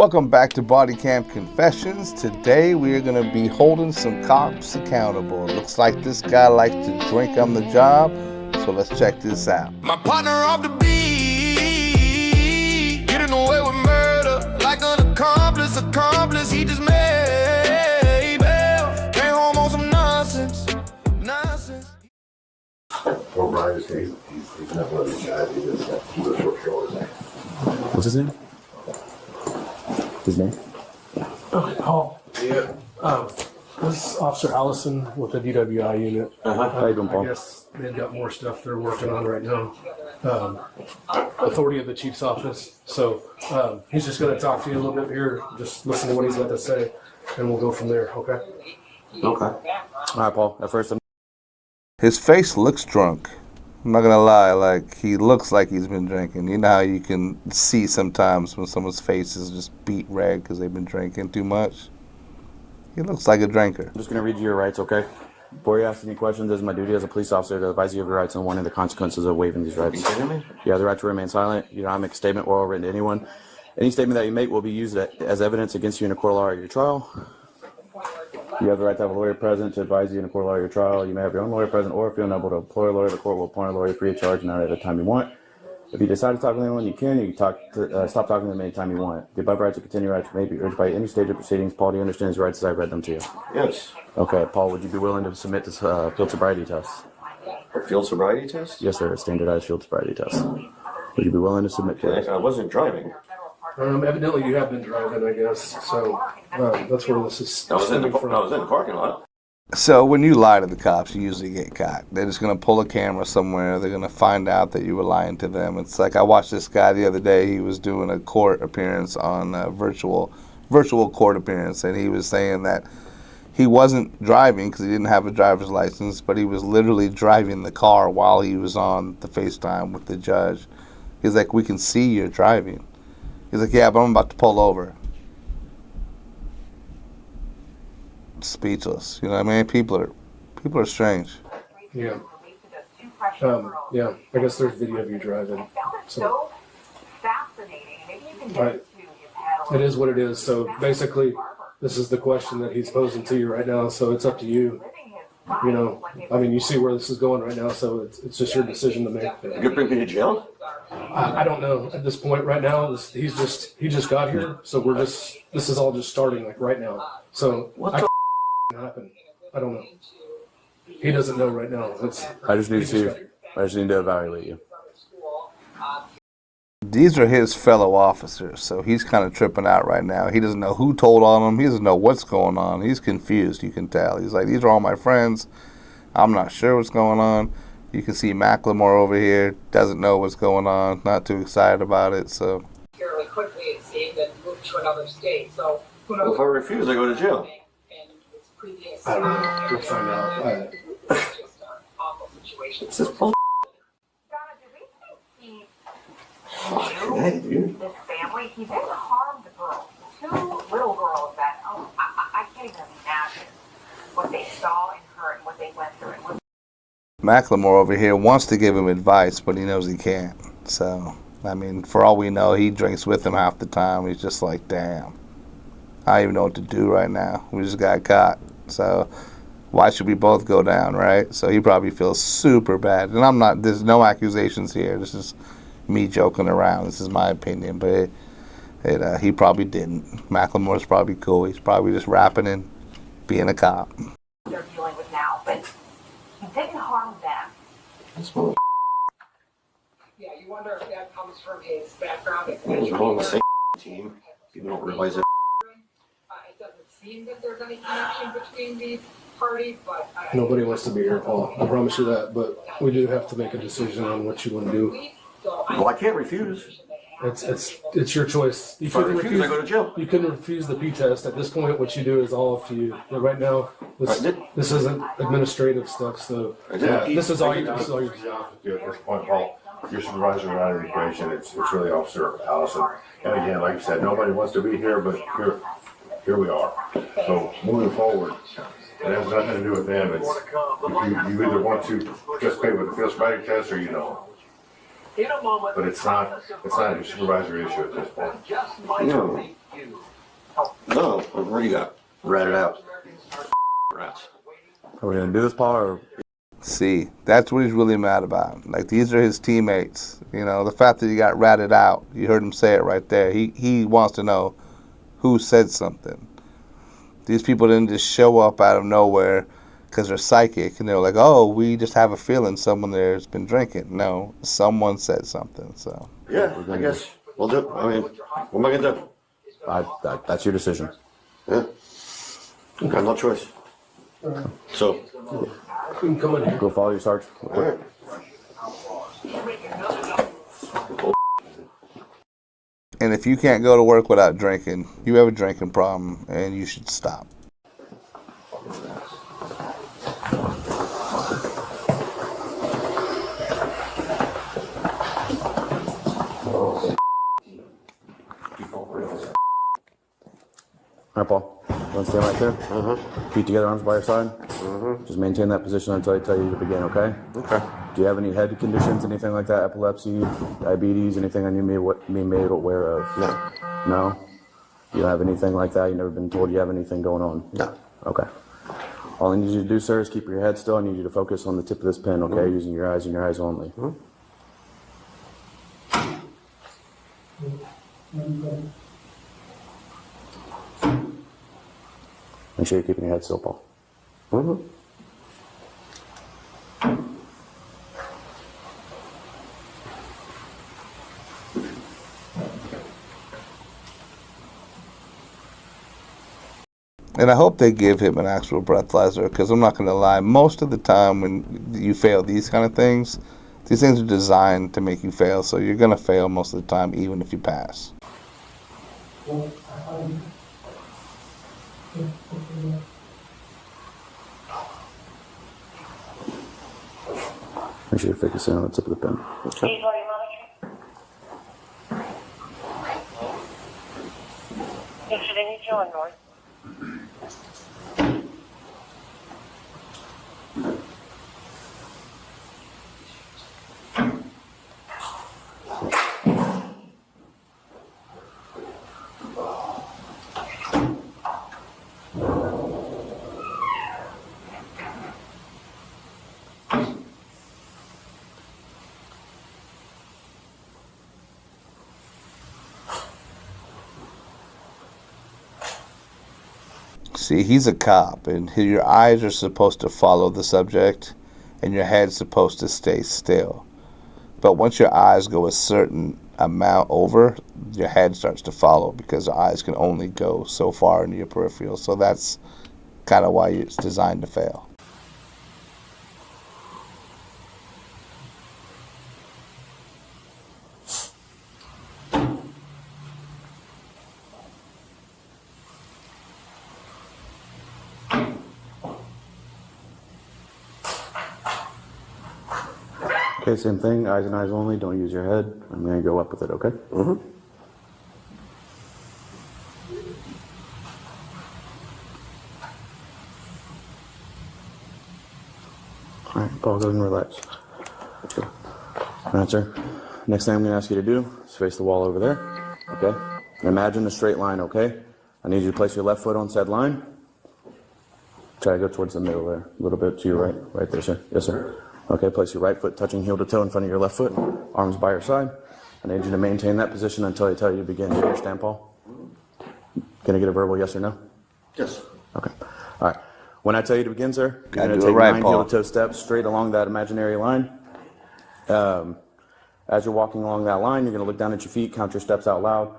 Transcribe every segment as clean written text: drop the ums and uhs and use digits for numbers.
Welcome back to Bodycam Confessions. Today we are going to be holding some cops accountable. It looks like this guy likes to drink on the job, so let's check this out. My partner off the beat, getting away with murder, like an accomplice, he just made bail, came home on some nonsense. Well, Brian is he's not one of these guys. He's a short shoulders. What's his name? His name? Okay, Paul. Yeah. This is Officer Allison with the DUI unit. How you doing, Paul? I guess they've got more stuff they're working on right now. Authority of the chief's office. So he's just going to talk to you a little bit here. Just listen to what he's got to say, and we'll go from there. Okay. Okay. All right, Paul. At first, His face looks drunk. I'm not going to lie, like, he looks like he's been drinking. You know how you can see sometimes when someone's face is just beet red because they've been drinking too much? He looks like a drinker. I'm just going to read you your rights, okay? Before you ask any questions, it is my duty as a police officer to advise you of your rights and warning the consequences of waiving these rights. You kidding me? You have the right to remain silent. You do not make a statement oral or written to anyone. Any statement that you make will be used as evidence against you in a court of law or your trial. You have the right to have a lawyer present to advise you in a court of law or your trial. You may have your own lawyer present, or if you're unable to employ a lawyer, the court will appoint a lawyer free of charge and not at the time you want. If you decide to talk to anyone, you can. You can stop talking to them anytime you want. The above rights to continue rights may be urged by any stage of proceedings. Paul, do you understand his rights as I read them to you? Yes. Okay, Paul, would you be willing to submit this field sobriety test? A field sobriety test? Yes, sir, a standardized field sobriety test. Would you be willing to submit to it? I wasn't driving. Evidently, you have been driving, I guess. So that's where this is stemming from. I was in the parking lot. So when you lie to the cops, you usually get caught. They're just going to pull a camera somewhere. They're going to find out that you were lying to them. It's like I watched this guy the other day. He was doing a court appearance on a virtual court appearance, and he was saying that he wasn't driving because he didn't have a driver's license, but he was literally driving the car while he was on the FaceTime with the judge. He's like, we can see you're driving. He's like, yeah, but I'm about to pull over. Speechless. You know what I mean? People are strange. Yeah. Yeah. I guess there's video of you driving. So right. It is what it is. So basically, this is the question that he's posing to you right now. So it's up to you. You know, I mean, you see where this is going right now. So it's just your decision to make. You could bring me to jail? I don't know at this point right now. He just got here. So this is all just starting like right now. So What happen? I don't know. He doesn't know right now. I just need to evaluate you. These are his fellow officers, so he's kind of tripping out right now. He doesn't know who told on him. He doesn't know what's going on. He's confused, you can tell. He's like, these are all my friends. I'm not sure what's going on. You can see Macklemore over here, doesn't know what's going on, not too excited about it. So fairly quickly, it seemed, and moved to another state. So who knows? Well, if I refuse, I go to jail. I don't know. We'll find out. Just an awful situation. This is bull. Hey, dude. This family, he didn't harm the girls, the two little girls that, I can't even imagine what they saw in her and what they went through. Macklemore over here wants to give him advice, but he knows he can't. So, I mean, for all we know, he drinks with him half the time. He's just like, damn, I don't even know what to do right now. We just got caught. So why should we both go down, right? So he probably feels super bad. And there's no accusations here. This is me joking around. This is my opinion. But he probably didn't. Macklemore's probably cool. He's probably just rapping and being a cop. They're dealing with now, but he didn't harm them. Yeah, you wonder if that comes from his background. We're all on the same team. People don't realize it. It doesn't seem that there's any connection between these parties, but Nobody wants to be here, Paul. I promise you that. But we do have to make a decision on what you want to do. Well, I can't refuse. It's your choice. If I refuse, I go to jail. You couldn't refuse the P test. At this point, what you do is all up to you. But right now, this isn't administrative stuff. So this is all your job. At this point, Paul, your supervisor and I in immigration, it's really Officer Allison. And again, like you said, nobody wants to be here, but here we are. So moving forward, it has nothing to do with them. It's you either want to participate with the field sobriety test or you don't. But it's not a supervisory issue at this point. No. No, I've already got ratted out. Rats. Are we gonna do this, Paul, or See, that's what he's really mad about. Like, these are his teammates. You know, the fact that he got ratted out, you heard him say it right there. He wants to know who said something. These people didn't just show up out of nowhere because they're psychic and they're like, oh, we just have a feeling someone there's been drinking. No, someone said something. So Yeah, I guess we'll do. I mean, what am I gonna do? that's your decision. Yeah. Got no choice. So, You can come in here. Go follow your sergeant. all right. And if you can't go to work without drinking, you have a drinking problem and you should stop. All right, Paul. Want to stand right there? Feet together, arms by your side. Just maintain that position until I tell you to begin, okay? Okay. Do you have any head conditions, anything like that? Epilepsy, diabetes, anything I need to be made aware of? No. No? You don't have anything like that? You've never been told you have anything going on? No. Okay. All I need you to do, sir, is keep your head still. I need you to focus on the tip of this pen, okay? Using your eyes and your eyes only. Make sure you're keeping your head still, Paul. And I hope they give him an actual breathalyzer, because I'm not going to lie, most of the time when you fail these kind of things, these things are designed to make you fail, so you're going to fail most of the time even if you pass. Make sure you're focusing on the tip of the pen. Okay. Should I need you on north? See, he's a cop, and your eyes are supposed to follow the subject, and your head's supposed to stay still. But once your eyes go a certain amount over, your head starts to follow, because the eyes can only go so far into your peripheral. So that's kind of why it's designed to fail. Okay, same thing. Eyes and eyes only. Don't use your head. I'm going to go up with it, okay? All right, Paul, go ahead and relax. All right, sir. Next thing I'm going to ask you to do is face the wall over there, okay? Imagine a straight line, okay? I need you to place your left foot on said line. Try to go towards the middle there, a little bit to your right. Right there, sir. Yes, sir. Okay, place your right foot touching heel to toe in front of your left foot, arms by your side. I need you to maintain that position until I tell you to begin. Do you understand, Paul? Can I get a verbal yes or no? Yes. Okay. All right. When I tell you to begin, sir, you're Gotta going to do it take right, 9 Paul. heel to toe steps straight along that imaginary line. As you're walking along that line, you're going to look down at your feet, count your steps out loud,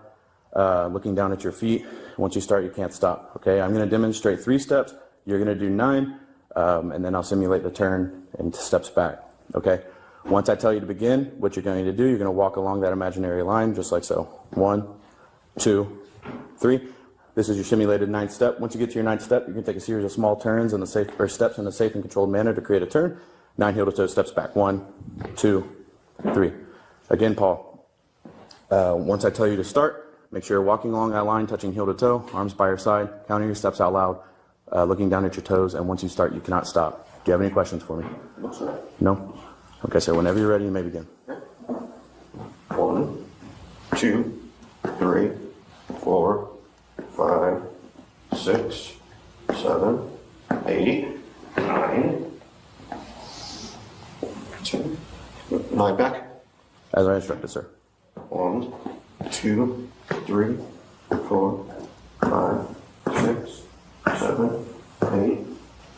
looking down at your feet. Once you start, you can't stop. Okay, I'm going to demonstrate 3 steps. You're going to do 9, and then I'll simulate the turn and steps back. Okay, once I tell you to begin, what you're going to do, you're going to walk along that imaginary line just like so. 1, 2, 3. This is your simulated 9th step. Once you get to your 9th step, you can take a series of small turns in the safe, or steps in a safe and controlled manner to create a turn. 9 heel to toe steps back. 1, 2, 3. Again, Paul, once I tell you to start, make sure you're walking along that line, touching heel to toe, arms by your side, counting your steps out loud, looking down at your toes, and once you start, you cannot stop. Do you have any questions for me? No, sir. No? Okay, so whenever you're ready, you may begin. 1, 2, 3, 4, 6, 7, 8, 9, 10. 9 back. As I instructed, sir. 1, 2, 3, 4, 5, 6, 7, 8,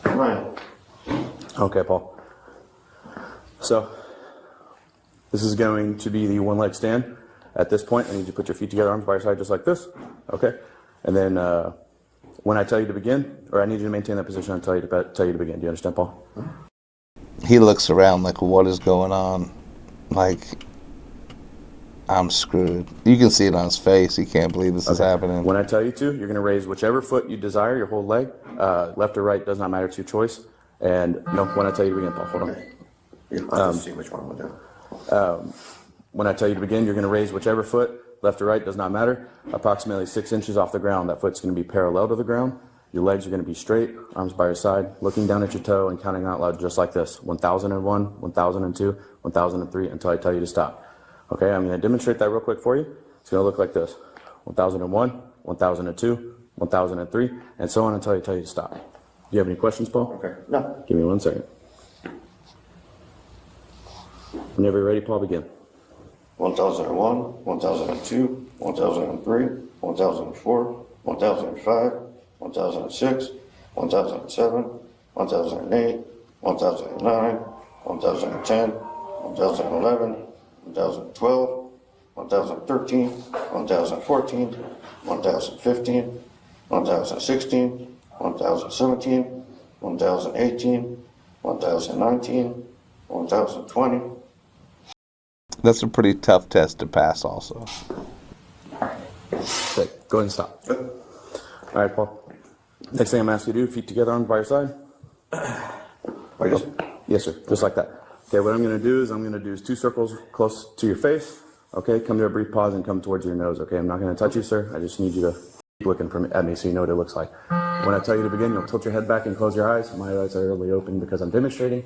9. Okay, Paul. So, this is going to be the one leg stand. At this point, I need you to put your feet together, arms by your side, just like this. Okay? And then when I tell you to begin, or I need you to maintain that position, I'll tell you to begin. Do you understand, Paul? He looks around like, what is going on? Like, I'm screwed. You can see it on his face. He can't believe this is happening. When I tell you to, you're going to raise whichever foot you desire, your whole leg. Left or right does not matter. It's your choice. And no, when I tell you to begin, Paul, hold on. Yeah, I'll just see which one we'll do. When I tell you to begin, you're going to raise whichever foot, left or right, does not matter, approximately 6 inches off the ground. That foot's going to be parallel to the ground. Your legs are going to be straight, arms by your side, looking down at your toe and counting out loud just like this. 1001, 1002, 1003, until I tell you to stop. Okay, I'm going to demonstrate that real quick for you. It's going to look like this. 1001, 1002, 1003, and so on until I tell you to stop. Do you have any questions, Paul? Okay. No. Give me 1 second. Whenever you're ready, Paul, begin. 1001, 1002, 1003, 1004, 1005, 1006, 1007, 1008, 1009, 1010, 1011, 2012, 1013, 1014, 1015, 1016, 1017, 1018, 1019, 1020. That's a pretty tough test to pass also. Okay, go ahead and stop. All right, Paul. Next thing I'm asking you to do, feet together, arms by your side. Like this? Yes, sir, just like that. Okay, what I'm going to do is 2 circles close to your face. Okay, come to a brief pause and come towards your nose. Okay, I'm not going to touch you, sir. I just need you to keep looking at me so you know what it looks like. When I tell you to begin, you'll tilt your head back and close your eyes. My eyes are really open because I'm demonstrating.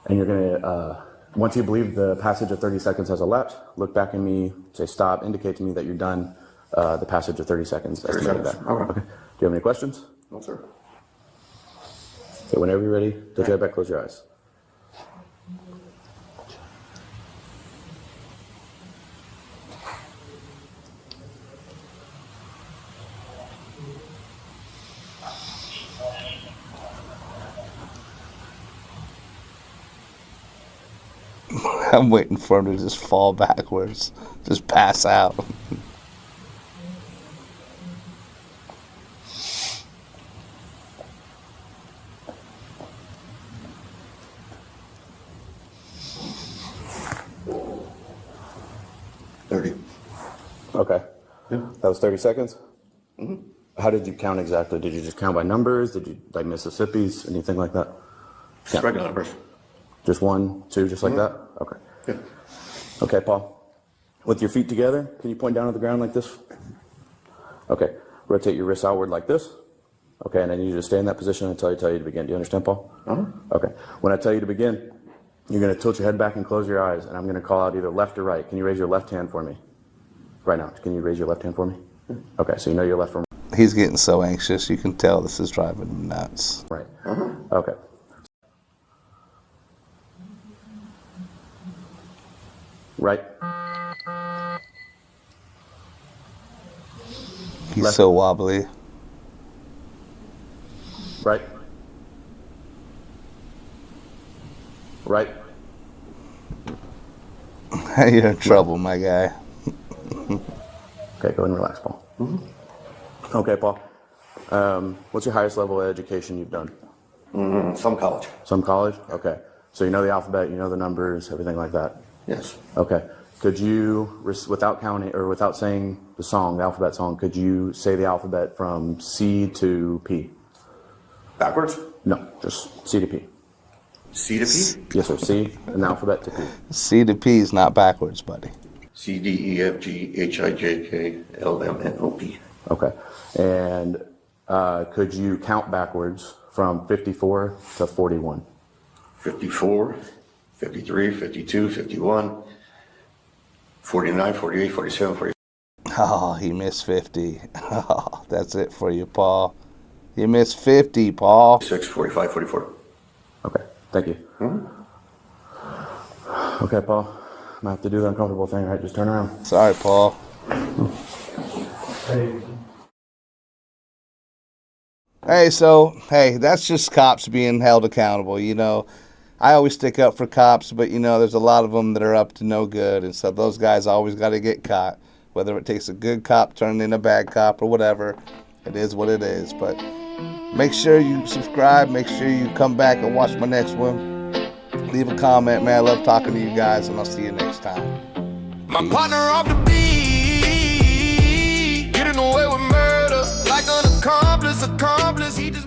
And you're going to, once you believe the passage of 30 seconds has elapsed, look back at me, say stop, indicate to me that you're done the passage of 30 seconds. 30 seconds. All right. Okay. Do you have any questions? No, sir. Okay, whenever you're ready, tilt your head back, close your eyes. I'm waiting for him to just fall backwards, just pass out. Okay. Yeah. That was 30 seconds? Mm-hmm. How did you count exactly? Did you just count by numbers? Did you, like Mississippi's, anything like that? Just regular numbers. Just 1, 2, just like that? Okay. Yeah. Okay, Paul. With your feet together, can you point down at the ground like this? Okay. Rotate your wrists outward like this. Okay, and I need you to stay in that position until I tell you to begin. Do you understand, Paul? Uh-huh. Okay. When I tell you to begin, you're going to tilt your head back and close your eyes, and I'm going to call out either left or right. Can you raise your left hand for me? Right now. Can you raise your left hand for me? Okay, so you know your left from He's getting so anxious. You can tell this is driving him nuts. right. Uh-huh. Okay. Right. He's Left. so wobbly. Right. Right. You're in trouble, my guy. Okay, go ahead and relax, Paul. Mm-hmm. Okay, Paul. What's your highest level of education you've done? Some college. Some college? Okay. So you know the alphabet, you know the numbers, everything like that? Yes. Okay. Could you, without counting or without saying the song, the alphabet song, could you say the alphabet from C to P? Backwards? No, just C to P. C to P? Yes, sir. C and the alphabet to P. C to P is not backwards, buddy. C, D, E, F, G, H, I, J, K, L, M, N, O, P. Okay. And could you count backwards from 54 to 41? 54, 53, 52, 51, 49, 48, 47, 48. Oh, he missed 50. Oh, that's it for you, Paul. You missed 50, Paul. 6, 45, 44. Okay, thank you. Okay, Paul. I'm gonna have to do the uncomfortable thing, right? Just turn around. Sorry, Paul. Hey, that's just cops being held accountable, you know. I always stick up for cops, but, you know, there's a lot of them that are up to no good, and so those guys always got to get caught, whether it takes a good cop turning in a bad cop or whatever. It is what it is, but make sure you subscribe. Make sure you come back and watch my next one. Leave a comment, man. I love talking to you guys, and I'll see you next time. My partner off the beat, getting away with murder like an accomplice. He just